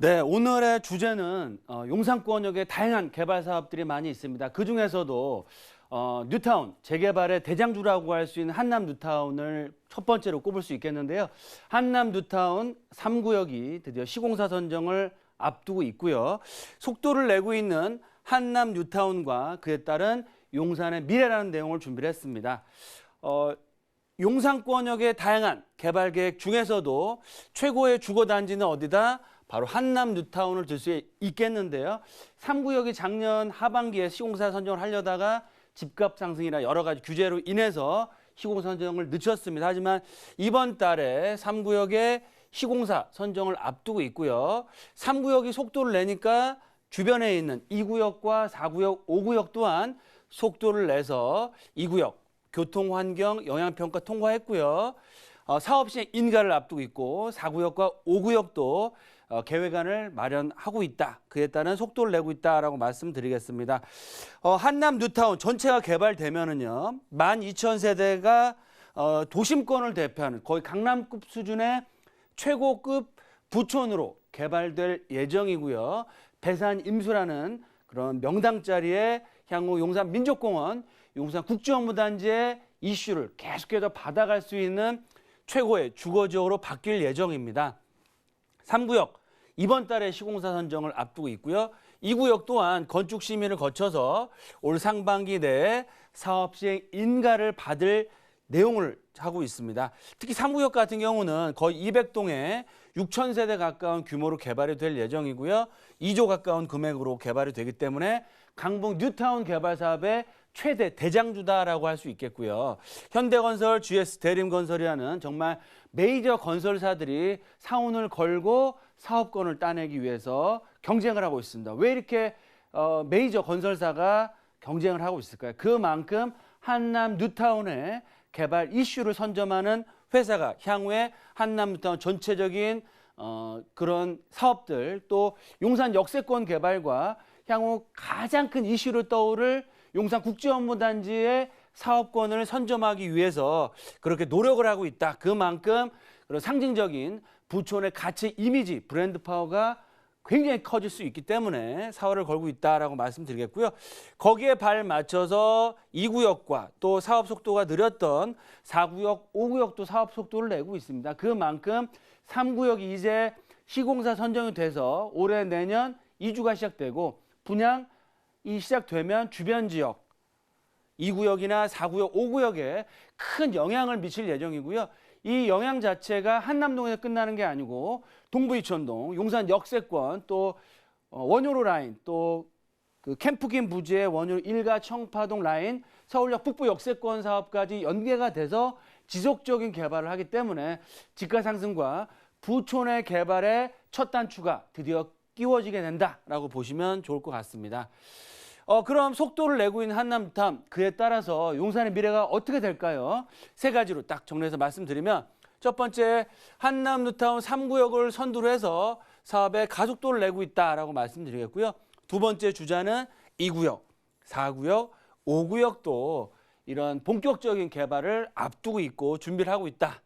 네, 오늘의 주제는 용산권역에 다양한 개발 사업들이 많이 있습니다. 그중에서도 뉴타운, 재개발의 대장주라고 할 수 있는 한남 뉴타운을 첫 번째로 꼽을 수 있겠는데요. 한남 뉴타운 3구역이 드디어 시공사 선정을 앞두고 있고요. 속도를 내고 있는 한남 뉴타운과 그에 따른 용산의 미래라는 내용을 준비를 했습니다. 용산권역의 다양한 개발 계획 중에서도 최고의 주거단지는 어디다? 바로 한남 뉴타운을 들 수 있겠는데요. 3구역이 작년 하반기에 시공사 선정을 하려다가 집값 상승이나 여러 가지 규제로 인해서 시공사 선정을 늦췄습니다. 하지만 이번 달에 3구역의 시공사 선정을 앞두고 있고요. 3구역이 속도를 내니까 주변에 있는 2구역과 4구역, 5구역 또한 속도를 내서 2구역 교통환경 영향평가 통과했고요. 사업시행 인가를 앞두고 있고 4구역과 5구역도 계획안을 마련하고 있다. 그에 따른 속도를 내고 있다라고 말씀드리겠습니다. 한남 뉴타운 전체가 개발되면은요, 12,000세대가 도심권을 대표하는 거의 강남급 수준의 최고급 부촌으로 개발될 예정이고요. 배산 임수라는 그런 명당 자리에 향후 용산 민족공원, 용산 국제업무단지의 이슈를 계속해서 받아갈 수 있는 최고의 주거지역으로 바뀔 예정입니다. 3구역 이번 달에 시공사 선정을 앞두고 있고요. 2구역 또한 건축 심의를 거쳐서 올 상반기 내에 사업 시행 인가를 받을 내용을 하고 있습니다. 특히 3구역 같은 경우는 거의 200동에 6,000세대 가까운 규모로 개발이 될 예정이고요. 2조 가까운 금액으로 개발이 되기 때문에 강북 뉴타운 개발 사업의 최대 대장주다라고 할 수 있겠고요. 현대건설, GS 대림건설이라는 정말 메이저 건설사들이 사운을 걸고 사업권을 따내기 위해서 경쟁을 하고 있습니다. 왜 이렇게 메이저 건설사가 경쟁을 하고 있을까요? 그만큼 한남 뉴타운의 개발 이슈를 선점하는 회사가 향후에 한남 뉴타운 전체적인 그런 사업들, 또 용산 역세권 개발과 향후 가장 큰 이슈로 떠오를 용산 국제업무단지의 사업권을 선점하기 위해서 그렇게 노력을 하고 있다. 그만큼 그런 상징적인 부촌의 가치, 이미지, 브랜드 파워가 굉장히 커질 수 있기 때문에 사활을 걸고 있다라고 말씀드리겠고요. 거기에 발 맞춰서 2구역과 또 사업 속도가 느렸던 4구역, 5구역도 사업 속도를 내고 있습니다. 그만큼 3구역이 이제 시공사 선정이 돼서 올해 내년 2주가 시작되고 분양이 시작되면 주변 지역 2구역이나 4구역, 5구역에 큰 영향을 미칠 예정이고요. 이 영향 자체가 한남동에서 끝나는 게 아니고 동부 이촌동, 용산 역세권, 또 원효로 라인, 또 그 캠프긴 부지의 원효로 일가 청파동 라인, 서울역 북부 역세권 사업까지 연계가 돼서 지속적인 개발을 하기 때문에 집가 상승과 부촌의 개발의 첫 단추가 드디어 끼워지게 된다라고 보시면 좋을 것 같습니다. 그럼 속도를 내고 있는 한남 뉴타운, 그에 따라서 용산의 미래가 어떻게 될까요? 세 가지로 딱 정리해서 말씀드리면, 첫 번째, 한남 뉴타운 3구역을 선두로 해서 사업에 가속도를 내고 있다라고 말씀드리겠고요. 두 번째 주자는 2구역, 4구역, 5구역도 이런 본격적인 개발을 앞두고 있고 준비를 하고 있다.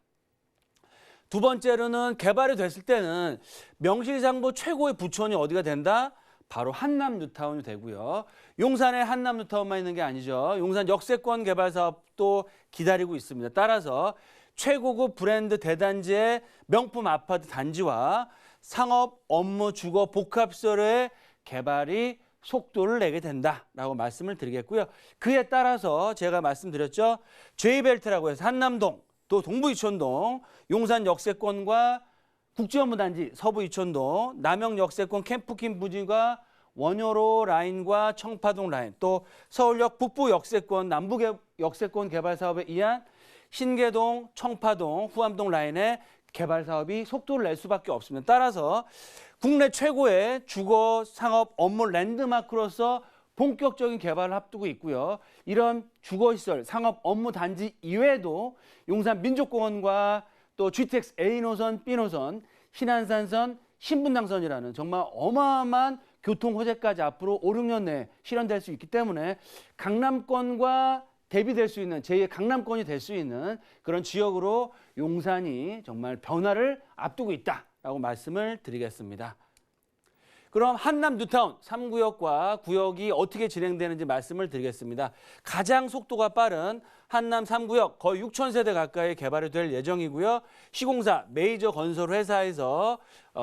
두 번째로는 개발이 됐을 때는 명실상부 최고의 부촌이 어디가 된다? 바로 한남 뉴타운이 되고요. 용산에 한남 뉴타운만 있는 게 아니죠. 용산 역세권 개발 사업도 기다리고 있습니다. 따라서 최고급 브랜드 대단지의 명품 아파트 단지와 상업, 업무, 주거, 복합시설의 개발이 속도를 내게 된다라고 말씀을 드리겠고요. 그에 따라서 제가 말씀드렸죠. J벨트라고 해서 한남동, 또 동부 이촌동, 용산 역세권과 국제업무단지 서부 이촌동, 남영 역세권 캠프킨 부지가 원효로 라인과 청파동 라인, 또 서울역 북부 역세권, 남부 역세권 개발 사업에 의한 신계동, 청파동, 후암동 라인의 개발 사업이 속도를 낼 수밖에 없습니다. 따라서 국내 최고의 주거, 상업, 업무 랜드마크로서 본격적인 개발을 앞두고 있고요. 이런 주거시설, 상업, 업무 단지 이외에도 용산 민족공원과 또 GTX A 노선, B 노선, 신안산선, 신분당선이라는 정말 어마어마한 교통 호재까지 앞으로 5, 6년 내에 실현될 수 있기 때문에 강남권과 대비될 수 있는 제2의 강남권이 될 수 있는 그런 지역으로 용산이 정말 변화를 앞두고 있다라고 말씀을 드리겠습니다. 그럼 한남 뉴타운 3구역과 구역이 어떻게 진행되는지 말씀을 드리겠습니다. 가장 속도가 빠른 한남 3구역 거의 6천 세대 가까이 개발이 될 예정이고요. 시공사 메이저 건설 회사에서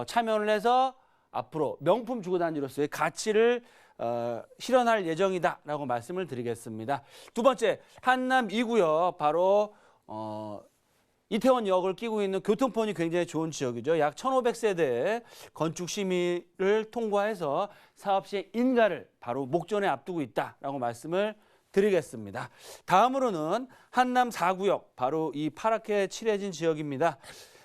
참여를 해서 앞으로 명품 주거단지로서의 가치를 실현할 예정이다라고 말씀을 드리겠습니다. 두 번째, 한남 2구역 바로 이태원역을 끼고 있는 교통편이 굉장히 좋은 지역이죠. 약 1,500세대의 건축 심의를 통과해서 사업 시행 인가를 바로 목전에 앞두고 있다라고 말씀을 드리겠습니다. 다음으로는 한남 4구역, 바로 이 파랗게 칠해진 지역입니다.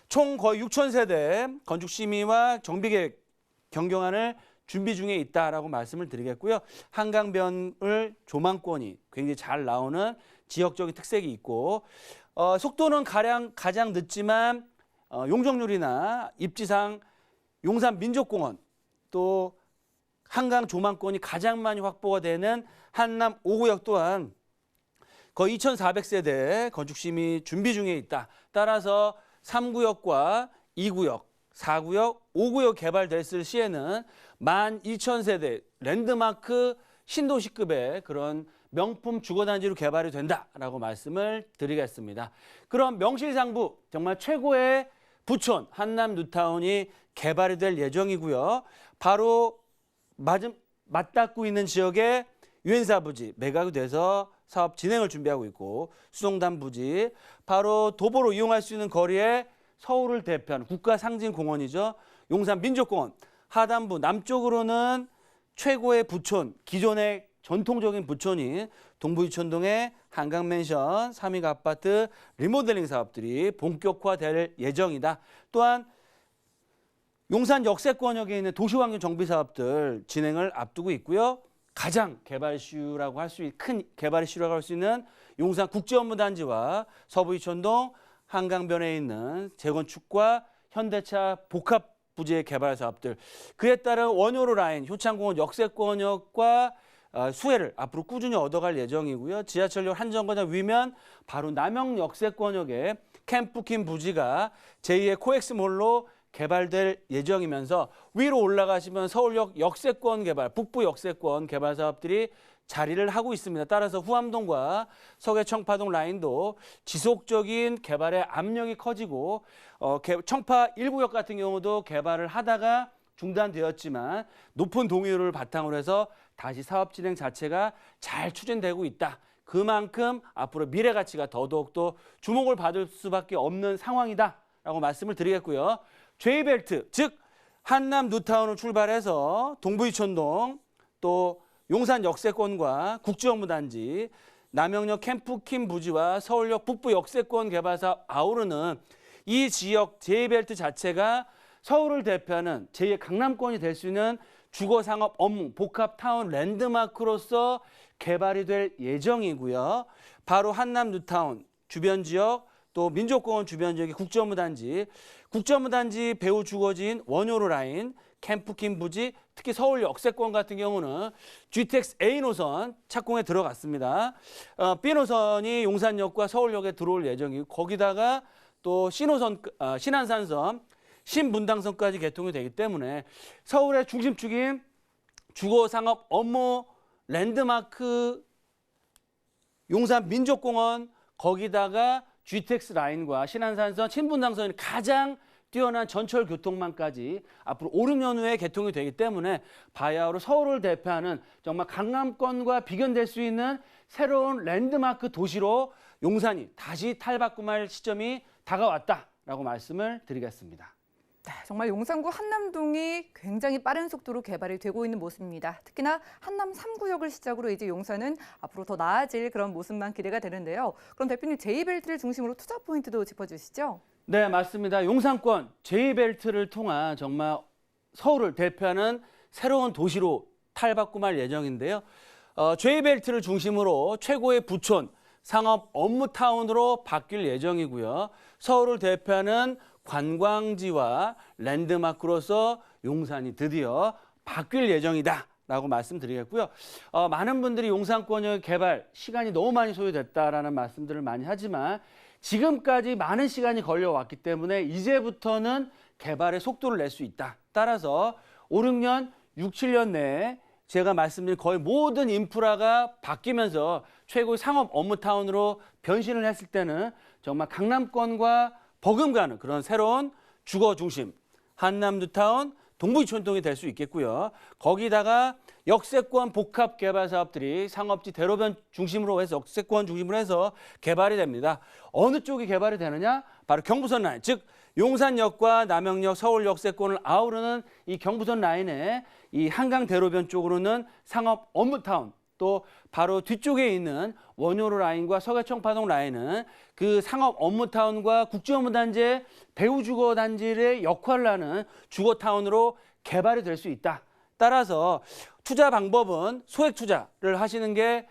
총 거의 6,000세대 건축 심의와 정비계획 경경안을 준비 중에 있다라고 말씀을 드리겠고요. 한강변을 조망권이 굉장히 잘 나오는 지역적인 특색이 있고 속도는 가장 늦지만 용적률이나 입지상 용산 민족공원 또 한강 조망권이 가장 많이 확보가 되는 한남 5구역 또한 거의 2,400세대 건축심의 준비 중에 있다. 따라서 3구역과 2구역, 4구역, 5구역 개발됐을 시에는 12,000세대 랜드마크 신도시급의 그런 명품 주거단지로 개발이 된다라고 말씀을 드리겠습니다. 그럼 명실상부 정말 최고의 부촌 한남 뉴타운이 개발이 될 예정이고요. 바로 맞닿고 있는 지역에 유엔사 부지 매각이 돼서 사업 진행을 준비하고 있고 수송단 부지 바로 도보로 이용할 수 있는 거리에 서울을 대표하는 국가상징공원이죠. 용산 민족공원 하단부 남쪽으로는 최고의 부촌 기존의 전통적인 부촌인 동부이촌동의 한강맨션, 삼익 아파트 리모델링 사업들이 본격화될 예정이다. 또한 용산 역세권역에 있는 도시환경 정비 사업들 진행을 앞두고 있고요. 가장 개발 이슈라고 할 수 있는 큰 개발 이슈라고 할 수 있는 용산 국제업무단지와 서부이촌동 한강변에 있는 재건축과 현대차 복합 부지의 개발 사업들, 그에 따른 원효로 라인 효창공원 역세권역과 수혜를 앞으로 꾸준히 얻어갈 예정이고요. 지하철역 한정거장 위면 바로 남영 역세권역에 캠프킨 부지가 제2의 코엑스몰로 개발될 예정이면서 위로 올라가시면 서울역 역세권 개발, 북부 역세권 개발 사업들이 자리를 하고 있습니다. 따라서 후암동과 서계청파동 라인도 지속적인 개발의 압력이 커지고 청파 1구역 같은 경우도 개발을 하다가 중단되었지만 높은 동의율을 바탕으로 해서 다시 사업 진행 자체가 잘 추진되고 있다. 그만큼 앞으로 미래 가치가 더더욱더 주목을 받을 수밖에 없는 상황이다라고 말씀을 드리겠고요. J벨트, 즉 한남 뉴타운을 출발해서 동부이촌동 또 용산 역세권과 국제업무단지, 남영역 캠프킨 부지와 서울역 북부 역세권 개발 사업 아우르는 이 지역 J벨트 자체가 서울을 대표하는 제2의 강남권이 될 수 있는 주거상업 업무 복합타운 랜드마크로서 개발이 될 예정이고요. 바로 한남 뉴타운 주변 지역 또 민족공원 주변 지역의 국제업무단지, 국제업무단지 배후 주거지인 원효로 라인, 캠프킨 부지, 특히 서울 역세권 같은 경우는 GTX A 노선 착공에 들어갔습니다. B 노선이 용산역과 서울역에 들어올 예정이고 거기다가 또 C노선, 신안산선, 신분당선까지 개통이 되기 때문에 서울의 중심축인 주거상업 업무 랜드마크 용산 민족공원 거기다가 GTX 라인과 신안산선, 신분당선이 가장 뛰어난 전철 교통망까지 앞으로 5, 6년 후에 개통이 되기 때문에 바야흐로 서울을 대표하는 정말 강남권과 비견될 수 있는 새로운 랜드마크 도시로 용산이 다시 탈바꿈할 시점이 다가왔다라고 말씀을 드리겠습니다. 네, 정말 용산구 한남동이 굉장히 빠른 속도로 개발이 되고 있는 모습입니다. 특히나 한남 3구역을 시작으로 이제 용산은 앞으로 더 나아질 그런 모습만 기대가 되는데요. 그럼 대표님 J벨트를 중심으로 투자 포인트도 짚어주시죠. 네, 맞습니다. 용산권 J벨트를 통한 정말 서울을 대표하는 새로운 도시로 탈바꿈할 예정인데요. J벨트를 중심으로 최고의 부촌, 상업 업무타운으로 바뀔 예정이고요. 서울을 대표하는 관광지와 랜드마크로서 용산이 드디어 바뀔 예정이다라고 말씀드리겠고요. 많은 분들이 용산권역 개발 시간이 너무 많이 소요됐다라는 말씀들을 많이 하지만 지금까지 많은 시간이 걸려왔기 때문에 이제부터는 개발의 속도를 낼 수 있다. 따라서 5, 6년 6, 7년 내에 제가 말씀드린 거의 모든 인프라가 바뀌면서 최고의 상업 업무타운으로 변신을 했을 때는 정말 강남권과 버금가는 그런 새로운 주거 중심, 한남 뉴타운, 동부이촌동이 될 수 있겠고요. 거기다가 역세권 복합 개발 사업들이 상업지 대로변 중심으로 해서 역세권 중심으로 해서 개발이 됩니다. 어느 쪽이 개발이 되느냐? 바로 경부선 라인, 즉 용산역과 남영역, 서울 역세권을 아우르는 이 경부선 라인에 이 한강 대로변 쪽으로는 상업 업무타운, 또 바로 뒤쪽에 있는 원효로 라인과 서계청파동 라인은 그 상업 업무타운과 국제업무단지의 배후주거단지의 역할을 하는 주거타운으로 개발이 될 수 있다. 따라서 투자 방법은 소액 투자를 하시는 게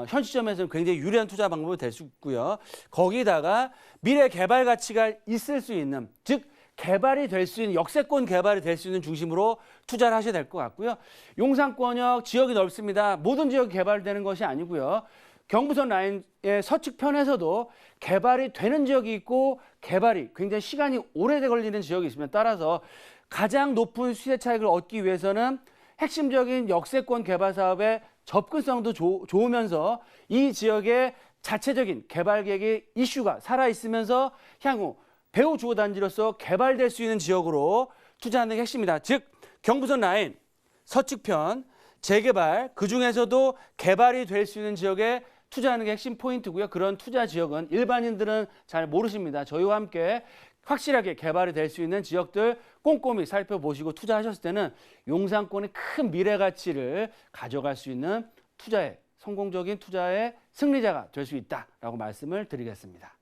현 시점에서는 굉장히 유리한 투자 방법이 될 수 있고요. 거기다가 미래 개발 가치가 있을 수 있는, 즉 개발이 될 수 있는, 역세권 개발이 될 수 있는 중심으로 투자를 하셔야 될 것 같고요. 용산권역 지역이 넓습니다. 모든 지역이 개발되는 것이 아니고요. 경부선 라인의 서측편에서도 개발이 되는 지역이 있고 개발이 굉장히 시간이 오래 걸리는 지역이 있습니다. 따라서 가장 높은 시세 차익을 얻기 위해서는 핵심적인 역세권 개발 사업의 접근성도 좋으면서 이 지역의 자체적인 개발 계획의 이슈가 살아있으면서 향후 배후 주거단지로서 개발될 수 있는 지역으로 투자하는 게 핵심이다. 즉 경부선 라인 서측편 재개발, 그중에서도 개발이 될 수 있는 지역에 투자하는 게 핵심 포인트고요. 그런 투자 지역은 일반인들은 잘 모르십니다. 저희와 함께 확실하게 개발이 될 수 있는 지역들 꼼꼼히 살펴보시고 투자하셨을 때는 용산권의 큰 미래 가치를 가져갈 수 있는 투자의 성공적인 투자의 승리자가 될 수 있다라고 말씀을 드리겠습니다.